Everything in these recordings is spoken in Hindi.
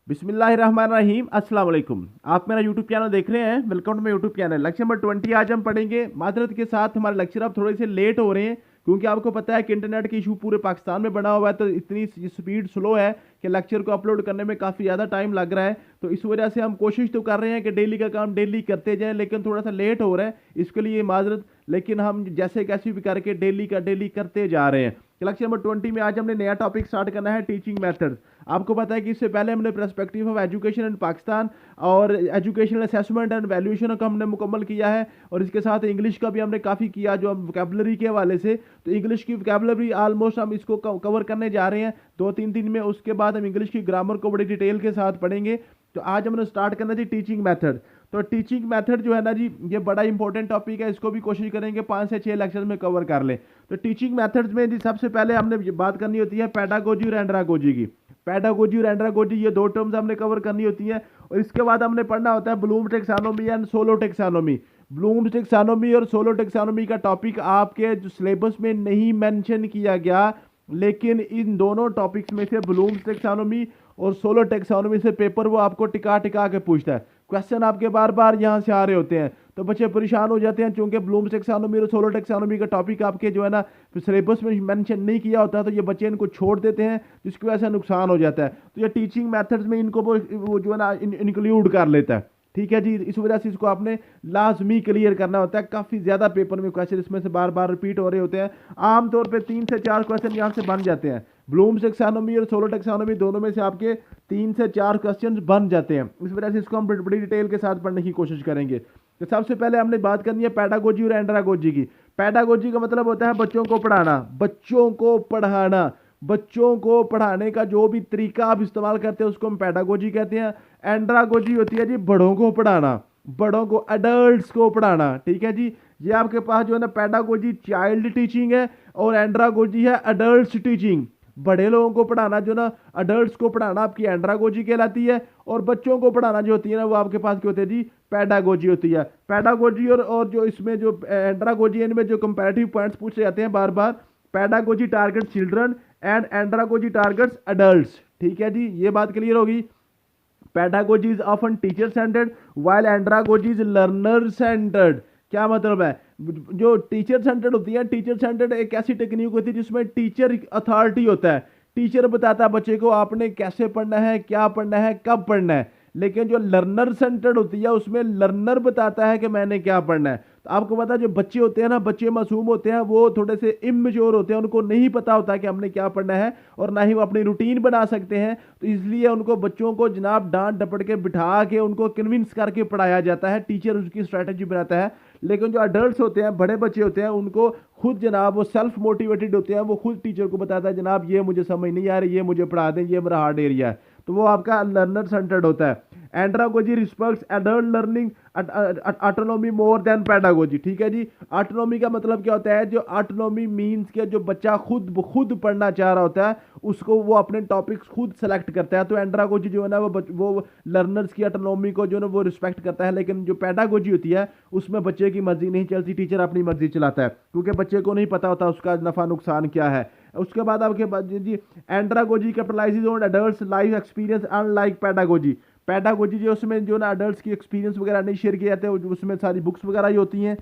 बिस्मिल्लाहिर्रहमानिर्रहीम अस्सलाम वालेकुम। आप मेरा यूट्यूब चैनल देख रहे हैं। Welcome to my YouTube channel. Lecture number 20 आज हम पढ़ेंगे। माजरत के साथ हमारे लेक्चर अब थोड़े से लेट हो रहे हैं क्योंकि आपको पता है कि इंटरनेट की इशू पूरे पाकिस्तान में बना हुआ है, तो इतनी स्पीड स्लो है कि लेक्चर को अपलोड करने में काफ़ी ज़्यादा टाइम लग रहा है। तो इस वजह से हम कोशिश तो कर रहे हैं कि डेली का काम डेली करते जाएं, लेकिन थोड़ा सा लेट हो रहा है, इसके लिए माजरत। लेकिन हम जैसे कैसे भी करके डेली का डेली करते जा रहे हैं। लेक्चर नंबर 20 में आज हमने नया टॉपिक स्टार्ट करना है, टीचिंग मेथड्स। आपको पता है कि इससे पहले हमने perspective of education in Pakistan और एजुकेशनल असेसमेंट एंड वैल्यूएशन का हमने मुकम्मल किया है, और इसके साथ इंग्लिश का भी हमने काफ़ी किया जो हम वोकैबुलरी के हवाले से। तो इंग्लिश की वोकैबुलरी ऑलमोस्ट हम इसको कवर करने जा रहे हैं 2-3 दिन में। उसके बाद हम इंग्लिश की ग्रामर को बड़ी डिटेल के साथ पढ़ेंगे। तो आज हमने स्टार्ट करना थी टीचिंग मेथड। तो टीचिंग मेथड जो है ना जी, ये बड़ा इंपॉर्टेंट टॉपिक है, इसको भी कोशिश करेंगे 5 से 6 लेक्चर में कवर कर लें। तो टीचिंग मेथड्स में जी सबसे पहले हमने बात करनी होती है पेडागोजी और एंड्रागोजी की। पेडागोजी और एंड्रागोजी ये दो टर्म्स हमने कवर करनी होती है, और इसके बाद हमने पढ़ना होता है ब्लूम टेक्सानोमी एंड सोलो टेक्सानोमी। ब्लूम टेक्सानोमी और सोलो टेक्सानोमी का टॉपिक आपके जो सिलेबस में नहीं मेंशन किया गया, लेकिन इन दोनों टॉपिक्स में से ब्लूम टेक्सानोमी और सोलो टेक्सानोमी से पेपर वो आपको टिका टिका के पूछता है। क्वेश्चन आपके बार बार यहाँ से आ रहे होते हैं, तो बच्चे परेशान हो जाते हैं क्योंकि ब्लूम टेक्सानोमी और सोलो टेक्सानोमी का टॉपिक आपके जो है ना सिलेबस में मेंशन नहीं किया होता, तो ये बच्चे इनको छोड़ देते हैं, जिसकी वजह से नुकसान हो जाता है। तो ये टीचिंग मेथड्स में इनको वो जो है ना इंक्लूड कर लेता है। ठीक है जी, इस वजह से इसको आपने लाजमी क्लियर करना होता है। काफ़ी ज़्यादा पेपर में क्वेश्चन इसमें से बार बार रिपीट हो रहे होते हैं। आमतौर पे 3 से 4 क्वेश्चन यहाँ से बन जाते हैं। ब्लूम टेक्सानोमी और सोलो टेक्सानोमी दोनों में से आपके 3 से 4 क्वेश्चन बन जाते हैं। इस वजह से इसको हम बड़ी डिटेल के साथ पढ़ने की कोशिश करेंगे। तो सबसे पहले हमने बात करनी है पेडागोजी और एंड्रागोजी की। पेडागोजी का मतलब होता है बच्चों को पढ़ाना। बच्चों को पढ़ाना, बच्चों को पढ़ाने का जो भी तरीका आप इस्तेमाल करते हैं उसको हम पेडागोजी कहते हैं। एंड्रागोजी होती है जी बड़ों को पढ़ाना, बड़ों को, एडल्ट्स को पढ़ाना। ठीक है जी, ये आपके पास जो है ना पेडागोजी चाइल्ड टीचिंग है, और एंड्रागोजी है एडल्ट्स टीचिंग। बड़े लोगों को पढ़ाना जो ना, एडल्ट्स को पढ़ाना आपकी एंड्रागोजी कहलाती है, और बच्चों को पढ़ाना जो होती है ना वो आपके पास क्या होती है जी, पेडागोजी होती है। पेडागोजी और जो इसमें जो एंड्रागोजी, इनमें जो कंपैरेटिव पॉइंट्स पूछे जाते हैं बार बार, pedagogy target children and andragogy targets adults. ठीक है जी, ये बात क्लियर होगी। Pedagogy is often teacher centred while andragogy is learner centred. क्या मतलब है? जो टीचर सेंटर्ड होती है, टीचर सेंटर्ड एक ऐसी टेक्निक होती है जिसमें टीचर अथॉरिटी होता है। टीचर बताता है बच्चे को आपने कैसे पढ़ना है, क्या पढ़ना है, कब पढ़ना है। लेकिन जो लर्नर सेंटर्ड होती है उसमें लर्नर बताता है कि मैंने क्या पढ़ना है। तो आपको पता है जो बच्चे होते हैं ना, बच्चे मासूम होते हैं, वो थोड़े से इमेच्योर होते हैं, उनको नहीं पता होता कि हमने क्या पढ़ना है, और ना ही वो अपनी रूटीन बना सकते हैं। तो इसलिए उनको बच्चों को जनाब डांट डपट के बिठा के उनको कन्विंस करके पढ़ाया जाता है, टीचर उसकी स्ट्रैटेजी बनाता है। लेकिन जो अडल्ट होते हैं, बड़े बच्चे होते हैं, उनको खुद जनाब वो सेल्फ मोटिवेटेड होते हैं, वो खुद टीचर को बताता है जनाब ये मुझे समझ नहीं आ रही, ये मुझे पढ़ा दें, ये मेरा हार्ड एरिया है। तो वो आपका लर्नर सेंटर्ड होता है। Andragogy respects adult learning autonomy more than pedagogy. ठीक है जी, ऑटोनॉमी का मतलब क्या होता है? जो ऑटोनॉमी मींस के जो बच्चा खुद पढ़ना चाह रहा होता है उसको वो अपने टॉपिक्स खुद सेलेक्ट करता है। तो एंड्रागोजी जो है ना वो लर्नर्स की ऑटोनॉमी को जो है ना वो रिस्पेक्ट करता है। लेकिन जो पेडागोजी होती है उसमें बच्चे की मर्जी नहीं चलती, टीचर अपनी मर्जी चलाता है, क्योंकि बच्चे को नहीं पता होता उसका नफा नुकसान क्या है। उसके बाद आपके पास जी andragogy capitalises on adults life experience unlike pedagogy. Pedagogy जो उसमें जो ना एडल्ट्स की एक्सपीरियंस वगैरह नहीं शेयर किए जाते, उसमें सारी बुक्स वगैरह ही होती हैं।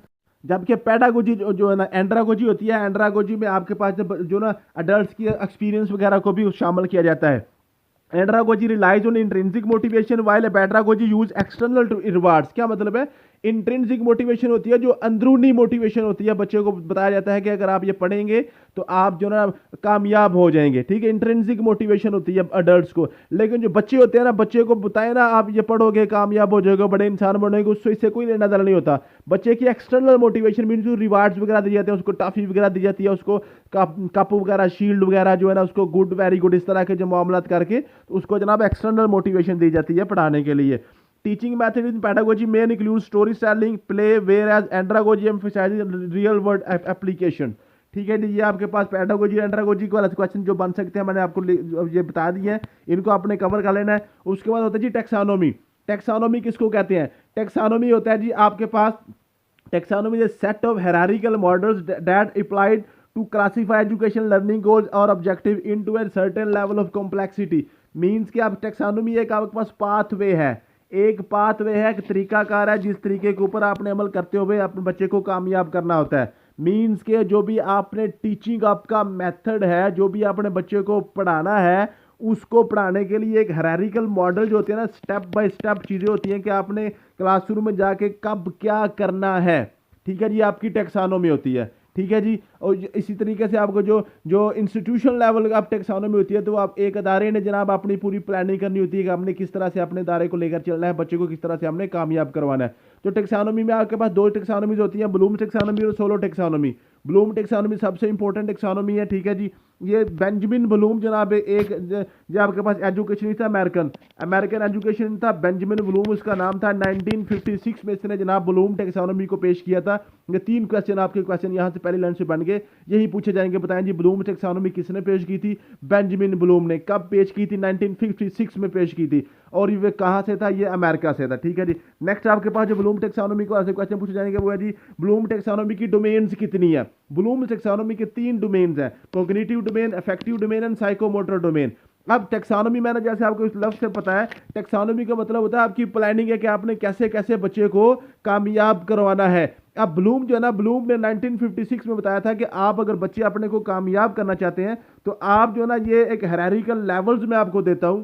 जबकि पेडागोजी जो है ना एंड्रागोजी होती है, एंड्रागोजी में आपके पास जो ना एडल्ट्स की एक्सपीरियंस वगैरह को भी शामिल किया जाता है। Andragogy relies on intrinsic motivation while pedagogy use external rewards. क्या मतलब है? इंट्रिंसिक मोटिवेशन होती है, जो अंदरूनी मोटिवेशन होती है, बच्चे को बताया जाता है कि अगर आप ये पढ़ेंगे तो आप जो ना कामयाब हो जाएंगे। ठीक है, इंट्रिंसिक मोटिवेशन होती है अडल्ट्स को। लेकिन जो बच्चे होते हैं ना, बच्चे को बताए ना आप ये पढ़ोगे कामयाब हो जाओगे, बड़े इंसान बनेंगे, उससे इससे कोई लेना देना नहीं होता। बच्चे की एक्सटर्नल मोटिवेशन मीन जो रिवार्ड्स वगैरह दिए जाते हैं, उसको टॉफी वगैरह दी जाती है, उसको कप वगैरह, शील्ड वगैरह जो है ना, उसको गुड वेरी गुड इस तरह के जो मामलात करके उसको जनाब एक्सटर्नल मोटिवेशन दी जाती है पढ़ाने के लिए। Teaching method in pedagogy main include story telling, play, whereas andragogy emphasising real world application. ठीक है जी, ये आपके पास पेडागोजी एंड्रागोजी के वाले क्वेश्चन जो बन सकते हैं मैंने आपको ये बता दिए हैं, इनको आपने कवर कर लेना है। उसके बाद होता है जी टेक्सानोमी। टेक्सानोमी किसको कहते हैं? टेक्सानोमी होता है जी आपके पास, taxonomy is set of hierarchical models that applied to classify education learning goals or objective into a certain level of complexity। Means कि आप टेक्सानोमी एक आपके पास पाथवे है, एक पाथवे है, एक तरीकाकार है जिस तरीके के ऊपर आपने अमल करते हुए अपने बच्चे को कामयाब करना होता है। मीन्स के जो भी आपने टीचिंग आपका मेथड है, जो भी आपने बच्चे को पढ़ाना है, उसको पढ़ाने के लिए एक हायरार्किकल मॉडल जो होती है ना, स्टेप बाय स्टेप चीज़ें होती हैं कि आपने क्लासरूम में जाके कब क्या करना है। ठीक है जी, आपकी टेक्सानोमी होती है। ठीक है जी, और इसी तरीके से आपको जो जो इंस्टीट्यूशन लेवल का आप टेक्सानोमी होती है, तो आप एक अदारे ने जनाब अपनी पूरी प्लानिंग करनी होती है कि आपने किस तरह से अपने अदारे को लेकर चलना है, बच्चे को किस तरह से हमने कामयाब करवाना है। तो टेक्सानोमी में आपके पास दो टेक्सानोमीज होती हैं, ब्लूम टेक्सानोमी और सोलो टेक्सानोमी। ब्लूम टेक्सानोमी सबसे इंपॉर्टेंट टेक्सानोमी है। ठीक है जी, ये बेंजामिन ब्लूम जनाब एक जो आपके पास एजुकेशन था, अमेरिकन अमेरिकन एजुकेशन था, बेंजामिन ब्लूम उसका नाम था। 1956 में इसने जनाब ब्लूम टेक्सानोमी को पेश किया था। ये 3 क्वेश्चन आपके क्वेश्चन यहाँ से पहली लाइन से बन गए, यही पूछे जाएंगे। बताएं जी, ब्लूम टेक्सानोमी किसने पेश की थी? बेंजामिन ब्लूम ने। कब पेश की थी? 1956 में पेश की थी। और ये कहाँ से था? ये अमेरिका से था। ठीक है जी, नेक्स्ट आपके पास जो ब्लूम टेक्सानोमी को ऐसे क्वेश्चन पूछे जाएंगे वो है जी, ब्लूम टेक्सानोमी की डोमेन्स कितनी है? ब्लूम टेक्सानोमी के 3 डोमेन्स हैं, cognitive domain, affective domain and psychomotor domain. अब टेक्सानोमी मैंने जैसे आपको इस लफ्ज से पता है, टेक्सानोमी का मतलब होता है आपकी प्लानिंग है कि आपने कैसे कैसे बच्चे को कामयाब करवाना है। अब ब्लूम जो है ना, ब्लूम ने 1956 में बताया था कि आप अगर बच्चे अपने को कामयाब करना चाहते हैं तो आप जो है ना, ये एक हायरार्किकल लेवल्स में आपको देता हूं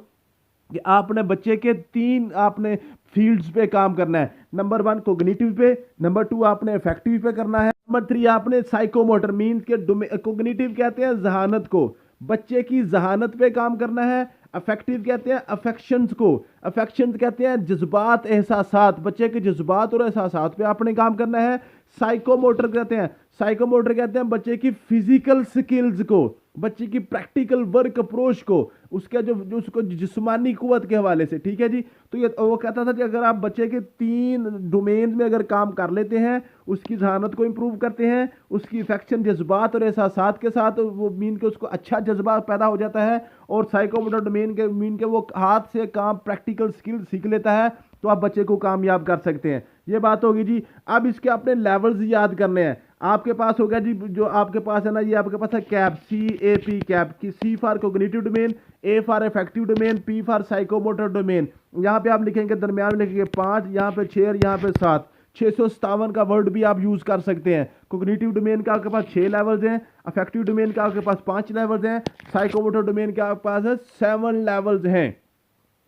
कि आपने बच्चे के 3 आपने फील्ड्स पे काम करना है। नंबर 1 कोग्निटिव पे, नंबर 2 आपने इफेक्टिव पे करना है, नंबर 3 आपने साइकोमोटर मीन्स के कोग्निटिव कहते हैं जहानत को, बच्चे की जहानत पे काम करना है। अफेक्टिव कहते हैं अफेक्शंस को, अफेक्शंस कहते हैं जज्बात एहसासात, बच्चे के जज्बात और एहसासात पे आपने काम करना है। साइकोमोटर कहते हैं बच्चे की फिजिकल स्किल्स को, बच्चे की प्रैक्टिकल वर्क अप्रोच को, उसके जो उसको जिस्मानी कुव्वत के हवाले से। ठीक है जी, तो ये वो कहता था कि अगर आप बच्चे के 3 डोमेन में अगर काम कर लेते हैं, उसकी जहानत को इंप्रूव करते हैं, उसकी इफेक्शन जज्बात और एहसासात के साथ वो मीन के उसको अच्छा जज्बा पैदा हो जाता है, और साइकोमोटर डोमेन के मीन के वो हाथ से काम प्रैक्टिकल स्किल सीख लेता है, तो आप बच्चे को कामयाब कर सकते हैं। ये बात होगी जी। अब इसके अपने लेवल्स याद करने हैं। आपके पास हो गया जी, जो आपके पास है ना, ये आपके पास है कैप, CAP कैप की, C for cognitive domain, A for affective domain, P for psychomotor domain. यहाँ पे आप लिखेंगे, दरमियान में लिखेंगे 5, यहाँ पे 6, यहाँ पे 7, 657 का वर्ड भी आप यूज कर सकते हैं। कोग्निटिव डोमेन का आपके पास 6 लेवल्स हैं, अफेक्टिव डोमेन का आपके पास 5 लेवल्स हैं, साइकोमोटर डोमेन का आपके पास 7 लेवल्स हैं।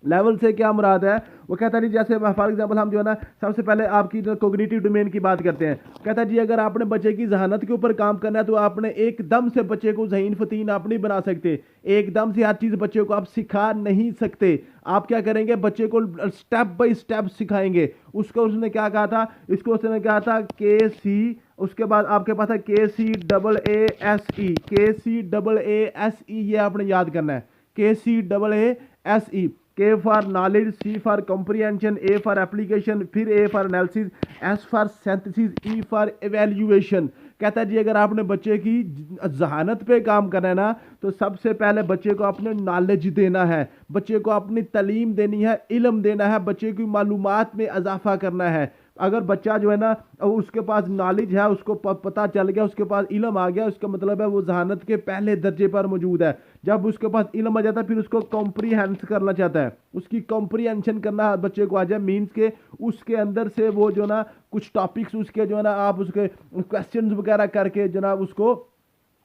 लेवल से क्या मुराद है? वो कहता है जी, जैसे फॉर एग्जांपल हम जो है ना, सबसे पहले आपकी जो कोग्निटिव डोमेन की बात करते हैं। कहता है जी, अगर आपने बच्चे की जहानत के ऊपर काम करना है तो आपने एकदम से बच्चे को ज़हीन फतीन आप नहीं बना सकते, एकदम से हर चीज़ बच्चे को आप सिखा नहीं सकते। आप क्या करेंगे? बच्चे को स्टेप बाय स्टेप सिखाएंगे। उसको उसने क्या कहा था? इसको उसने कहा था KC, उसके बाद आपके पास है KCAASE, KCAASE, ये आपने याद करना है, KCAASE। K for knowledge, C for comprehension, A for application, फिर A for analysis, S for synthesis, E for evaluation. कहता है जी, अगर आपने बच्चे की जहानत पे काम करना है ना, तो सबसे पहले बच्चे को अपने नॉलेज देना है, बच्चे को अपनी तालीम देनी है, इल्म देना है, बच्चे की मालूमात में इजाफा करना है। अगर बच्चा जो है ना, उसके पास नॉलेज है, उसको पता चल गया, उसके पास इल्म आ गया, उसका मतलब है वो जहानत के पहले दर्जे पर मौजूद है। जब उसके पास इल्म आ जाता है, फिर उसको कॉम्प्रीहेंस करना चाहता है, उसकी कॉम्प्रीहेंशन करना बच्चे को आ जाए, मीन्स के उसके अंदर से वो जो ना कुछ टॉपिक्स उसके जो है ना, आप उसके क्वेश्चंस वगैरह करके जनाब उसको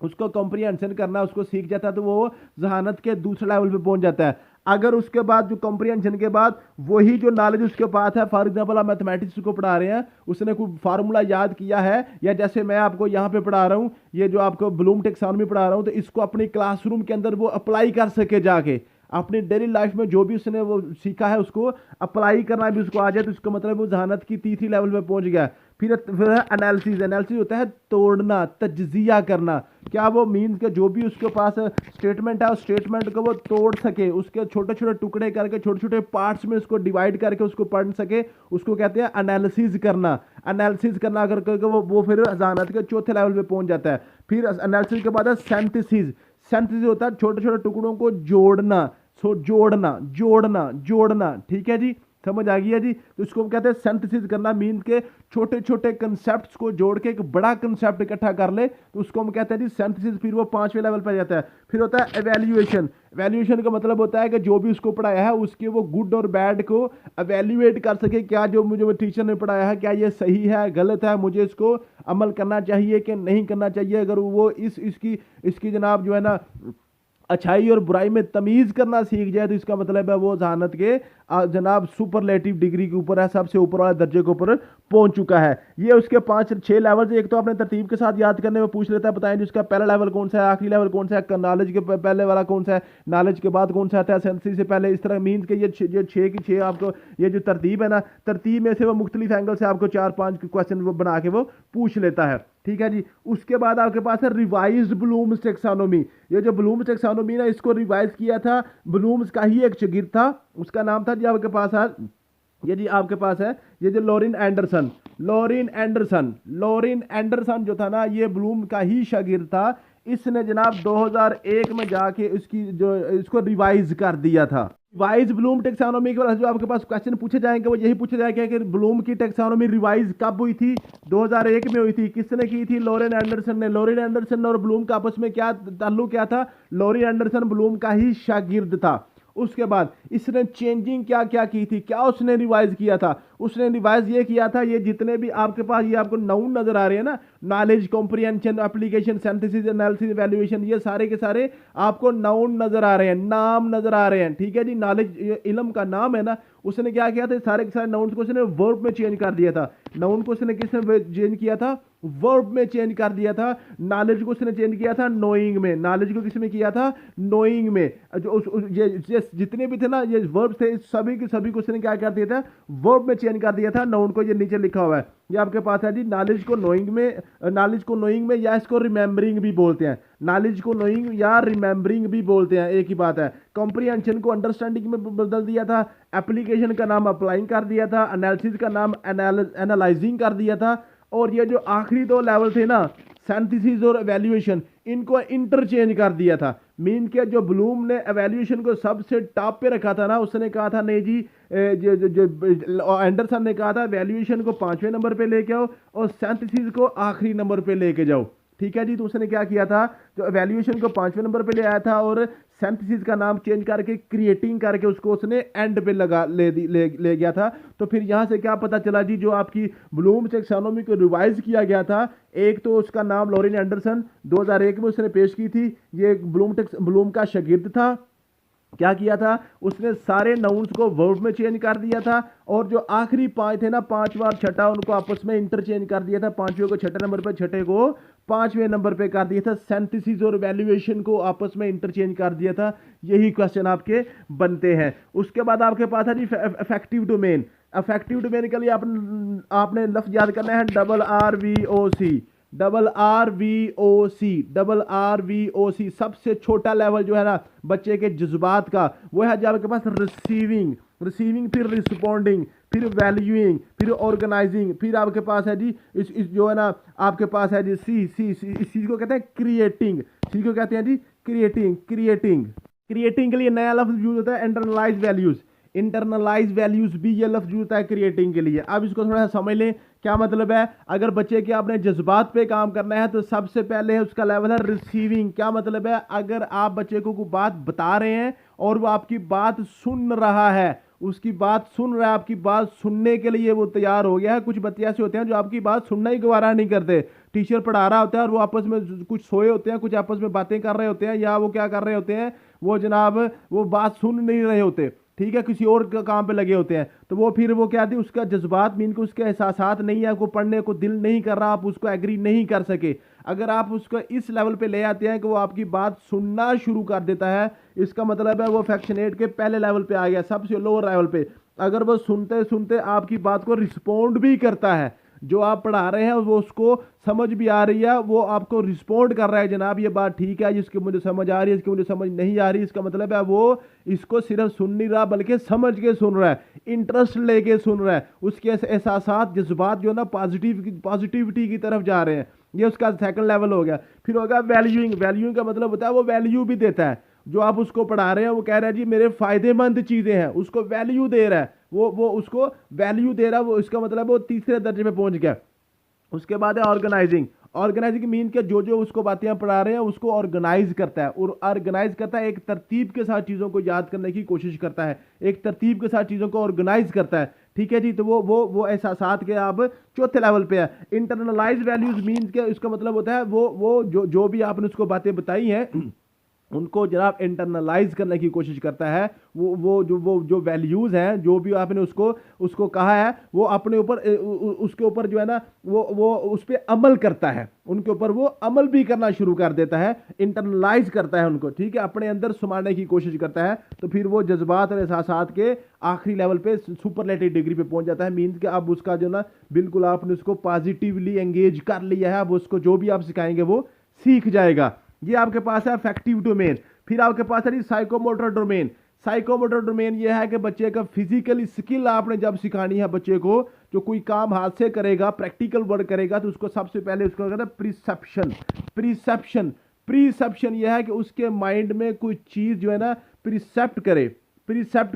कॉम्प्रीहेंशन करना उसको सीख जाता है, तो वो जहानत के दूसरे लेवल पे पहुंच जाता है। अगर उसके बाद जो कॉम्प्रीहेंशन के बाद वही जो नॉलेज उसके पास है, फॉर एग्जांपल आप मैथमेटिक्स को पढ़ा रहे हैं, उसने कोई फार्मूला याद किया है, या जैसे मैं आपको यहाँ पे पढ़ा रहा हूँ, ये जो आपको ब्लूम टेक्सोनोमी पढ़ा रहा हूँ, तो इसको अपनी क्लासरूम के अंदर वो अप्लाई कर सके, जाके अपनी डेली लाइफ में जो भी उसने वो सीखा है उसको अप्लाई करना भी उसको आ जाए, तो इसका मतलब वो जहानत की तीसरी लेवल पे पहुंच गया। फिर है एनालिसिस। एनालिसिस होता है तोड़ना, तज्जिया करना। क्या वो मीन्स के जो भी उसके पास स्टेटमेंट है, उस स्टेटमेंट को वो तोड़ सके, उसके छोटे छोटे टुकड़े करके, छोटे छोटे पार्ट्स में उसको डिवाइड करके उसको पढ़ सके, उसको कहते हैं एनालिसिस करना। एनालिसिस करना अगर करके वो फिर जहानत के चौथे लेवल पे पहुंच जाता है। फिर एनालिसिस के बाद है सिंथेसिस। सिंथेसिस होता है छोटे छोटे टुकड़ों को जोड़ना, जोड़ना। ठीक है जी। समझ आ गई है जी। तो इसको हम कहते हैं सिंथेसिस करना, मीन के छोटे छोटे कंसेप्ट्स को जोड़ के एक बड़ा कंसेप्ट इकट्ठा कर ले, तो उसको हम कहते हैं जी सिंथेसिस। फिर वो 5वें लेवल पर जाता है। फिर होता है एवेल्युएशन। एवेल्युएशन का मतलब होता है कि जो भी उसको पढ़ाया है उसके वो गुड और बैड को एवेल्युएट कर सके, क्या जो मुझे टीचर ने पढ़ाया है क्या ये सही है गलत है, मुझे इसको अमल करना चाहिए कि नहीं करना चाहिए। अगर वो इसकी जनाब जो है ना अच्छाई और बुराई में तमीज़ करना सीख जाए, तो इसका मतलब है वो जहानत के जनाब सुपरलेटिव डिग्री के ऊपर है, सबसे ऊपर वाले दर्जे के ऊपर पहुंच चुका है। ये उसके 5-6 लेवल। एक तो आपने तरतीब के साथ याद करने में पूछ लेता है, बताएं जिसका पहला लेवल कौन सा है, आखिरी लेवल कौन सा है, नॉलेज के पहले वाला कौन सा है, नॉलेज के बाद कौन सा आता है, सेंसिस से पहले। इस तरह मीन्स के ये 6 आपको ये जो तरतीब है ना, तरतीब में से वो मुख्तलिफ एंगल से आपको 4-5 क्वेश्चन वो बना के वो पूछ लेता है। ठीक है जी। उसके बाद आपके पास है रिवाइज्ड ब्लूम्स टैक्सोनॉमी। ये जो ब्लूम्स टैक्सोनॉमी ना, इसको रिवाइज किया था ब्लूम्स का ही एक शागिर्द था, उसका नाम था जी आपके पास है, ये जी आपके पास है ये जो लॉरेन एंडरसन। लॉरेन एंडरसन जो था ना, ये ब्लूम का ही शागिर्द था। इसने जनाब 2001 में जाके इसको रिवाइज कर दिया था। रिवाइज ब्लूम टेक्सोनॉमी के बाद जो आपके पास क्वेश्चन पूछे जाएंगे वो यही पूछे जाएंगे कि ब्लूम की टेक्सोनॉमी रिवाइज कब हुई थी। 2001 में हुई थी। किसने की थी? लॉरेन एंडरसन ने। लॉरेन एंडरसन और ब्लूम का आपस में क्या ताल्लुक क्या था? लॉरेन एंडरसन ब्लूम का ही शागिर्द था। उसके बाद इसने चेंजिंग क्या क्या की थी, क्या उसने रिवाइज किया था? उसने रिवाइज ये किया था, ये जितने भी आपके पास ये आपको नाउन नजर आ रहे हैं ना, knowledge, comprehension, application, synthesis, analysis, evaluation, ये सारे के सारे आपको नाउन नजर आ रहे हैं, नाम नजर आ रहे हैं। ठीक है जी। नॉलेज इल्म का नाम है ना, उसने क्या किया था, सारे के सारे नाउन को उसने वर्ब में चेंज कर दिया था। नाउन को उसने किसने चेंज किया था? वर्ब में चेंज कर दिया था। नॉलेज को उसने चेंज किया था नोइंग में। नॉलेज को किसमें किया था? नोइंग में। ये जितने भी थे ना ये वर्ब थे, सभी के सभी को उसने क्या कर दिया था? वर्ब में चेंज कर दिया था। नाउन को ये नीचे लिखा हुआ है, ये आपके पास है जी। नॉलेज को नोइंग में या इसको रिमेंबरिंग भी बोलते हैं। नॉलेज को नोइंग या रिमेंबरिंग भी बोलते हैं, एक ही बात है। कॉम्प्रिहेंशन को अंडरस्टैंडिंग में बदल दिया था। एप्लीकेशन का नाम अप्लाइंग कर दिया था। एनालिसिस का नाम एनालाइजिंग कर दिया था। और ये जो आखिरी 2 लेवल थे ना, सिंथेसिस और एवेल्युएशन, इनको इंटरचेंज कर दिया था। मीन के जो ब्लूम ने एवेल्युएशन को सबसे टॉप पे रखा था ना, उसने कहा था नहीं जी, जो एंडरसन ने कहा था एवेल्युएशन को 5वें नंबर पे लेके आओ और सिंथेसिस को आखिरी नंबर पे लेके जाओ। ठीक है जी। तो उसने क्या किया था, जो एवेल्युएशन को 5वें नंबर पे ले आया था और सिंथेसिस का नाम चेंज करके क्रिएटिंग करके उसको उसने एंड पे ले गया था। तो फिर यहाँ से क्या पता चला जी, जो आपकी ब्लूम टैक्सोनॉमी को रिवाइज किया गया था, एक तो उसका नाम लॉरेन एंडरसन 2001 में उसने पेश की थी, ये ब्लूम का शागिर्द था। क्या किया था उसने? सारे नाउन्स को वर्ब में चेंज कर दिया था। और जो आखिरी 5 थे ना, 5वां और छठा, उनको आपस में इंटरचेंज कर दिया था। 5वें को छठे नंबर पे, छठे को 5वें नंबर पे कर दिया था। सिंथेसिस और एवेल्युएशन को आपस में इंटरचेंज कर दिया था। यही क्वेश्चन आपके बनते हैं। उसके बाद आपके पास है जी इफेक्टिव डोमेन। इफेक्टिव डोमेन के लिए आपने लफ्ज याद करना है RVOC। सबसे छोटा लेवल जो है ना बच्चे के जज्बात का, वो है जो आपके पास रिसीविंग, फिर रिस्पोंडिंग, फिर वैल्यूइंग, फिर ऑर्गेनाइजिंग, फिर आपके पास है जी इस जो है ना आपके पास है जी सी इस चीज को कहते हैं क्रिएटिंग। चीज को कहते हैं जी क्रिएटिंग के लिए नया लफ्ज यूज होता है इंटरनलाइज वैल्यूज भी ये लफ्ज यूज होता है क्रिएटिंग के लिए। अब इसको थोड़ा सा समझ लें, क्या मतलब है। अगर बच्चे के आपने जज्बात पे काम करना है तो सबसे पहले उसका लेवल है रिसीविंग। क्या मतलब है? अगर आप बच्चे को कोई बात बता रहे हैं और वो आपकी बात सुन रहा है, उसकी बात सुन रहा है, आपकी बात सुनने के लिए वो तैयार हो गया है। कुछ बच्चे ऐसे होते हैं जो आपकी बात सुनना ही गवारा नहीं करते। टीचर पढ़ा रहा होता है और वो आपस में कुछ सोए होते हैं, कुछ आपस में बातें कर रहे होते हैं, या वो क्या कर रहे होते हैं, वो जनाब वो बात सुन नहीं रहे होते। ठीक है, किसी और काम पे लगे होते हैं। तो वो फिर वो क्या थी, उसका जज्बात मीन को उसके एहसासात नहीं है, आपको पढ़ने को दिल नहीं कर रहा, आप उसको एग्री नहीं कर सके। अगर आप उसको इस लेवल पे ले आते हैं कि वो आपकी बात सुनना शुरू कर देता है, इसका मतलब है वो फैक्शनेट के पहले लेवल पे आ गया, सबसे लोअर लेवल पे। अगर वो सुनते सुनते आपकी बात को रिस्पोंड भी करता है, जो आप पढ़ा रहे हैं वो उसको समझ भी आ रही है, वो आपको रिस्पोंड कर रहा है, जनाब ये बात ठीक है, जिसकी मुझे समझ आ रही है, इसकी मुझे समझ नहीं आ रही। इसका मतलब है वो इसको सिर्फ सुन नहीं रहा बल्कि समझ के सुन रहा है, इंटरेस्ट लेके सुन रहा है। उसके एहसासात, जज्बात जो ना पॉजिटिविटी की तरफ जा रहे हैं। ये उसका सेकंड लेवल हो गया। फिर होगा वैल्यूइंग। वैल्यूइंग का मतलब होता है वो वैल्यू भी देता है। जो आप उसको पढ़ा रहे हैं वो कह रहा है जी मेरे फायदेमंद चीजें हैं, उसको वैल्यू दे रहा है, वो उसको वैल्यू दे रहा है, वो इसका मतलब वो तीसरे दर्जे पे पहुंच गया। उसके बाद है ऑर्गेनाइजिंग। ऑर्गेनाइजिंग मीन के जो जो उसको बातें पढ़ा रहे हैं उसको ऑर्गेनाइज करता है, और ऑर्गेनाइज करता है एक तरतीब के साथ चीज़ों को याद करने की कोशिश करता है, एक तरतीब के साथ चीज़ों को ऑर्गेनाइज करता है। ठीक है जी, तो वो एहसासात के आप चौथे लेवल पे है। इंटरनलाइज वैल्यूज मीन के उसका मतलब होता है वो जो भी आपने उसको बातें बताई हैं उनको जनाब इंटरनलाइज करने की कोशिश करता है। वो जो वैल्यूज हैं जो भी आपने उसको उसको कहा है वो अपने ऊपर उसके ऊपर जो है ना वो उस पर अमल करता है, उनके ऊपर वो अमल भी करना शुरू कर देता है, इंटरनलाइज करता है उनको। ठीक है, अपने अंदर समाने की कोशिश करता है, तो फिर वो जज्बात और एहसासात के आखिरी लेवल पे सुपरलेटिव डिग्री पे पहुंच जाता है। मीन्स कि अब उसका जो ना बिल्कुल आपने उसको पॉजिटिवली एंगेज कर लिया है, अब उसको जो भी आप सिखाएंगे वो सीख जाएगा। ये आपके पास है अफेक्टिव डोमेन। फिर आपके पास है साइकोमोटर डोमेन। साइकोमोटर डोमेन ये है कि बच्चे का फिजिकल स्किल आपने जब सिखानी है बच्चे को, जो कोई काम हाथ से करेगा, प्रैक्टिकल वर्क करेगा, तो उसको सबसे पहले उसको कहते हैं प्रिसेप्शन। प्रिसेप्शन प्रिसेप्शन यह है कि उसके माइंड में कोई चीज जो है ना प्रिसेप्ट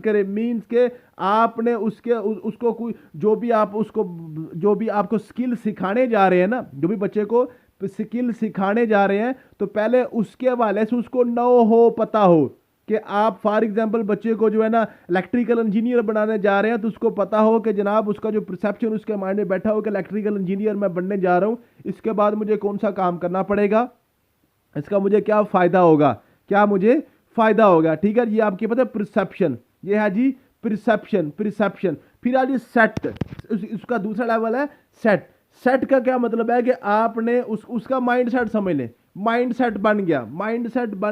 करे मीन्स के आपने उसको कोई जो भी आपको स्किल सिखाने जा रहे हैं ना, जो भी बच्चे को स्किल सिखाने जा रहे हैं, तो पहले उसके हवाले से उसको पता हो कि आप फॉर एग्जांपल बच्चे को जो है ना इलेक्ट्रिकल इंजीनियर बनाने जा रहे हैं, तो उसको पता हो कि जनाब उसका जो परसेप्शन उसके माइंड में बैठा हो कि इलेक्ट्रिकल इंजीनियर मैं बनने जा रहा हूं, इसके बाद मुझे कौन सा काम करना पड़ेगा, इसका मुझे क्या फायदा होगा, क्या मुझे फायदा होगा। ठीक है, ये आपके पता है परसेप्शन, ये है जी परसेप्शन। फिर आज सेट, उसका दूसरा लेवल है सेट। सेट का क्या मतलब है कि आपने उसका माइंड सेट समझ लें, माइंड सेट बन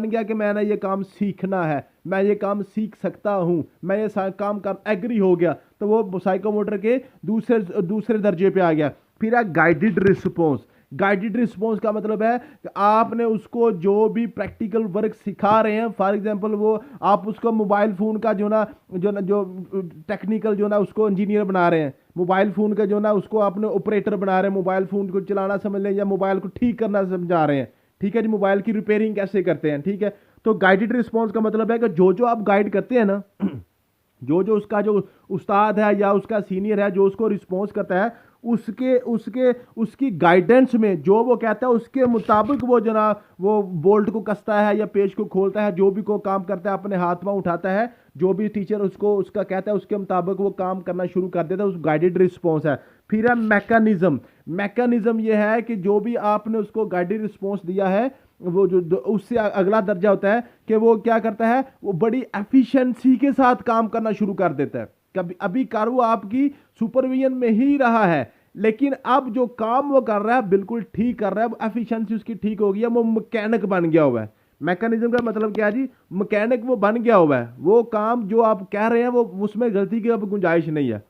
गया कि मैंने ये काम सीखना है, मैं ये काम सीख सकता हूं, मैं ये काम कर एग्री हो गया, तो वो साइकोमोटर के दूसरे दर्जे पे आ गया। फिर है गाइडेड रिस्पॉन्स। गाइडेड रिस्पॉन्स का मतलब है कि आपने उसको जो भी प्रैक्टिकल वर्क सिखा रहे हैं, फॉर एग्जांपल वो आप उसको मोबाइल फ़ोन का जो टेक्निकल जो ना उसको इंजीनियर बना रहे हैं, मोबाइल फ़ोन का जो ना उसको आपने ऑपरेटर बना रहे हैं, मोबाइल फ़ोन को चलाना समझ लें या मोबाइल को ठीक करना समझा रहे हैं। ठीक है जी, मोबाइल की रिपेयरिंग कैसे करते हैं। ठीक है, तो गाइडेड रिस्पॉन्स का मतलब है कि जो आप गाइड करते हैं ना जो उसका जो उस्ताद है या उसका सीनियर है जो उसको रिस्पॉन्स करता है, उसकी गाइडेंस में जो वो कहता है उसके मुताबिक वो जनाब वो बोल्ट को कसता है या पेज को खोलता है, जो भी को काम करता है अपने हाथ में उठाता है, जो भी टीचर उसको उसका कहता है उसके मुताबिक वो काम करना शुरू कर देता है, उस गाइडेड रिस्पॉन्स है। फिर है मैकेनिज्म ये है कि जो भी आपने उसको गाइडेड रिस्पॉन्स दिया है, वो जो उससे अगला दर्जा होता है कि वो क्या करता है, वो बड़ी एफिशिएंसी के साथ काम करना शुरू कर देता है। कभी अभी कर वो आपकी सुपरविजन में ही रहा है, लेकिन अब जो काम वो कर रहा है बिल्कुल ठीक कर रहा है, अब एफिशिएंसी उसकी ठीक हो गई है, वो मैकेनिक बन गया हुआ है। मैकेनिज्म का मतलब क्या है जी, मैकेनिक वो बन गया हुआ है, वो काम जो आप कह रहे हैं वो उसमें गलती की अब गुंजाइश नहीं है।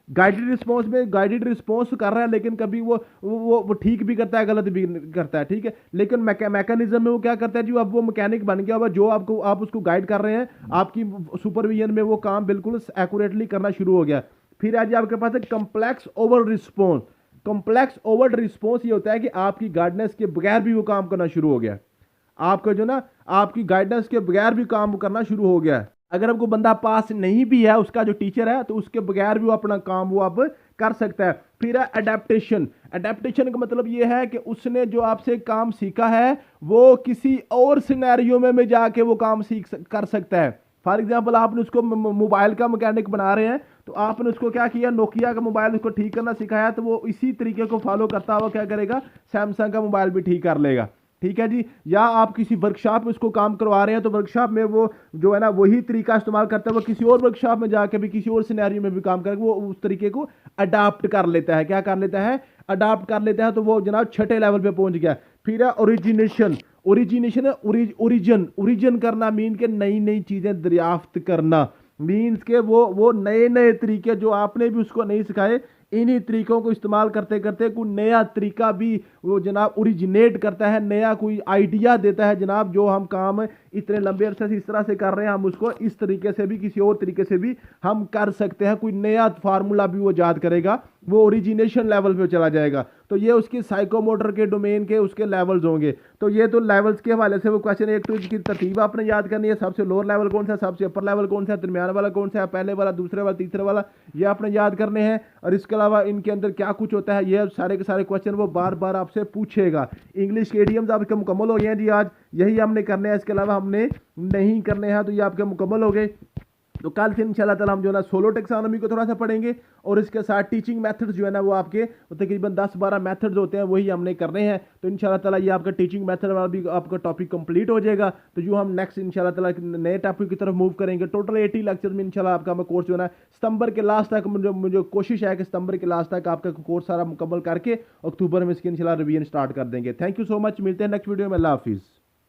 गाइडेड रिस्पॉन्स में गाइडेड रिस्पॉन्स कर रहा है, लेकिन कभी वो ठीक भी करता है, गलत भी करता है। ठीक है, लेकिन मैकेनिज्म में वो क्या करता है जी, अब वो मैकेनिक बन गया हुआ, जो आपको आप उसको गाइड कर रहे हैं, आपकी सुपरविजन में वो काम बिल्कुल एक्यूरेटली करना शुरू हो गया। फिर आज आपके पास है complex over response. Complex over response ये होता है कि आपकी गाइडेंस के बगैर भी वो काम करना शुरू हो गया, आपका जो ना आपकी गाइडेंस के बगैर भी काम करना शुरू हो गया है। अगर आपको बंदा पास नहीं भी है, उसका जो टीचर है, तो उसके बगैर भी वो अपना काम वो अब कर सकता है। फिर है अडेप्टेशन। अडेप्टेशन का मतलब ये है कि उसने जो आपसे काम सीखा है वो किसी और सिनेरियो में जाके वो काम कर सकता है। फॉर एग्जाम्पल आपने उसको मोबाइल का मैकेनिक बना रहे हैं, तो आपने उसको क्या किया, नोकिया का मोबाइल उसको ठीक करना सिखाया, तो वो इसी तरीके को फॉलो करता हुआ क्या करेगा, सैमसंग का मोबाइल भी ठीक कर लेगा। ठीक है जी, या आप किसी वर्कशॉप में उसको काम करवा रहे हैं, तो वर्कशॉप में वो जो है ना वही तरीका इस्तेमाल करता है, वो किसी और वर्कशॉप में जाके भी किसी और सिनेरियो में भी काम करेगा, वो उस तरीके को अडाप्ट कर लेता है। क्या कर लेता है, अडाप्ट कर लेता है, तो वो जनाब छठे लेवल पे पहुंच गया। फिर है ओरिजिनेशन है ओरिजिन करना, मीन के नई नई चीजें दरियाफ्त करना, मीन्स के वो नए नए तरीके जो आपने भी उसको नहीं सिखाए, इन्हीं तरीकों को इस्तेमाल करते करते कोई नया तरीका भी वो जनाब ओरिजिनेट करता है, नया कोई आइडिया देता है जनाब, जो हम काम इतने लंबे अरसे से इस तरह से कर रहे हैं, हम उसको इस तरीके से भी किसी और तरीके से भी हम कर सकते हैं। कोई नया फार्मूला भी वो याद करेगा, वो ओरिजिनेशन लेवल पे चला जाएगा। तो ये उसकी साइकोमोटर के डोमेन के उसके लेवल्स होंगे। तो ये तो लेवल्स के हवाले से वो क्वेश्चन, एक तो इसकी तरतीब आपने याद करनी है, सबसे लोअर लेवल कौन सा, सबसे अपर लेवल कौन सा, दरमियान वाला कौन सा है, पहले वाला, दूसरे वाला, तीसरे वाला, ये आपने याद करने हैं। और इसके अलावा इनके अंदर क्या कुछ होता है, ये सारे के सारे क्वेश्चन वो बार बार आपसे पूछेगा। इंग्लिश के इडियम्स आपके मुकम्मल हो गए हैं जी, आज यही हमने करने हैं, इसके अलावा हमने नहीं करने हैं। तो ये आपके मुकम्मल हो गए। तो कल से इंशाल्लाह ताला हम जो है ना सोलो टेक्सोनॉमी को थोड़ा सा पढ़ेंगे, और इसके साथ टीचिंग मेथड्स जो है ना वो आपके तकरीबन 10-12 मेथड्स होते हैं, वही हमने करने हैं। तो इंशाल्लाह ताला ये आपका टीचिंग मेथड वाला भी आपका टॉपिक कंप्लीट हो जाएगा। तो जो हम नेक्स्ट इंशाल्लाह ताला नए टॉपिक की तरफ मूव करेंगे। टोटल 80 लेक्चर में इंशाल्लाह आपका कोर्स जो है ना सितंबर के लास्ट तक, मुझे कोशिश है कि सितंबर के लास्ट तक आपका कोर्स सारा मुकम्मल करके अक्टूबर में इसकी इंशाल्लाह रिवीजन स्टार्ट कर देंगे। थैंक यू सो मच, मिलते हैं नेक्स्ट वीडियो में। अल्लाह हाफिज़।